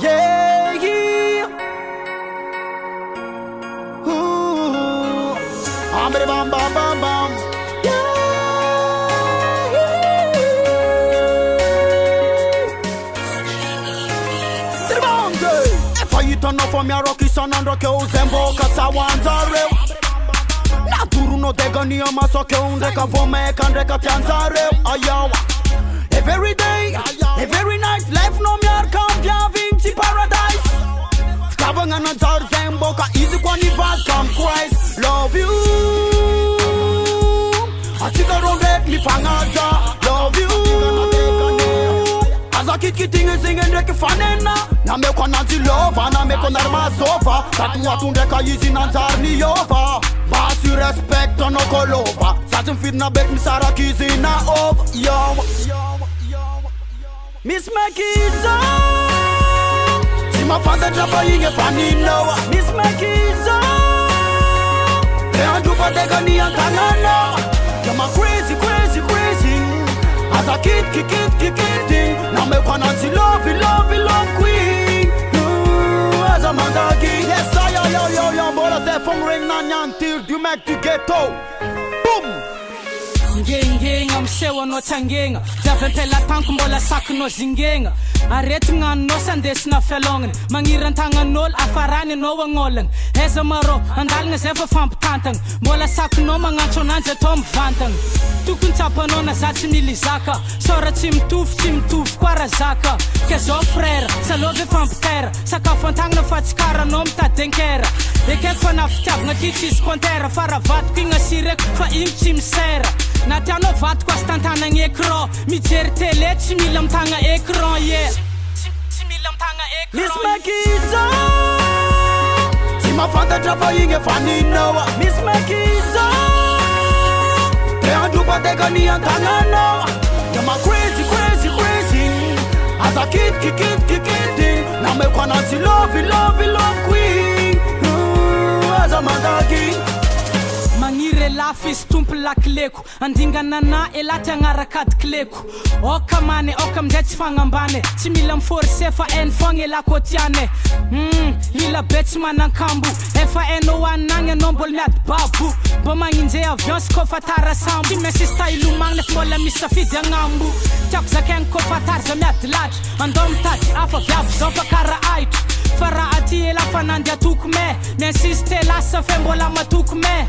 Yeah, yeah. Bam, bam, bam, bam. You turn off from your rocky son and rocky uzembo kasa wanzare na duru no degani ama soke undeka vome kandeka tanzare ayawa every day every night life no me are come having to paradise skabanga na zar zembo ka easy kwani bad come Christ love you atika ronge ni pangaza love you Kiting singing reke fanena na me kwa nanti lova na me kwa narma sofa tatu atundeka yizi nanzar ni yova basi respect no kolova satin fit na bet misara kizi na over yo Miss Makiza Sima fanta japa yinge fanino Miss Makiza Leon dupa dega ni antangana Yama crazy crazy crazy As a kid now me wanna see love queen as a mandagi yes yo bola se fong ring na nyantir du mek du ghetto boom Ngeng am sewa no changenga Javentela tanku mbola sak no zingenga Areti ngan no sandes na felongen Mangirantanga nol afarani no wangoleng Heza maro andal nga zefa famptantang Mbola sak no mangancho nanje tom vantang Tukun tapa no na zati nilizaka Sora timtuf kwara zaka Kezo frère sa love famptera Saka fantang na fatskara no mta denkera Ekek fa naftab nga titis kontera Faravat kinga sirek fa imchim sera Na tiano vat kwa stantana ngekro Mi jer tele chimilam tanga ekran yeah Chimilam tanga ekran Miss Makiza Sima fanta japa yinge fanino Miss Makiza Leon dupa dega ni antangana Yama crazy crazy crazy As a kid na me kwa nanti love queen As a mandagi Mangire lafis tumpu lakleko Andingana na elati angarakad kleko Oka mane, oka mdeti fangambane Chimila mforse fa en fonge la kotiane Lila beti manankambu Efa eno wanange nombol miat babu Boma nginje avion skofa tara sambu Chime sista ilu mangne fmola misa fidi angambu Chak zaken kofa tarza miat laj Andom tati afa vyavu zofa kara aitu Fara ati ela fanandia tukume Nesiste la sa fembola matukume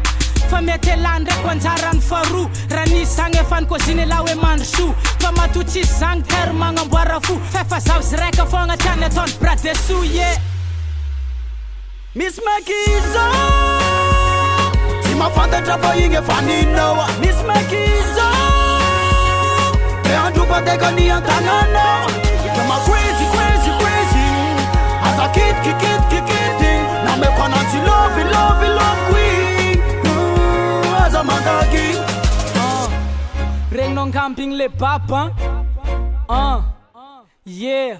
Famete landre kwanzaran faru Rani sange fan ko zine lawe mansu Fama tuchi sang ter manga mbwara fu Fefa zaus reka fonga chane ton brate su yeah Miss Makiza Sima fanta japa yinge fanino Miss Makiza Leon dupa dega ni antangana Yama crazy crazy crazy As a kid na me kwa nanti love queen as a mandagi Ring non camping le papa yeah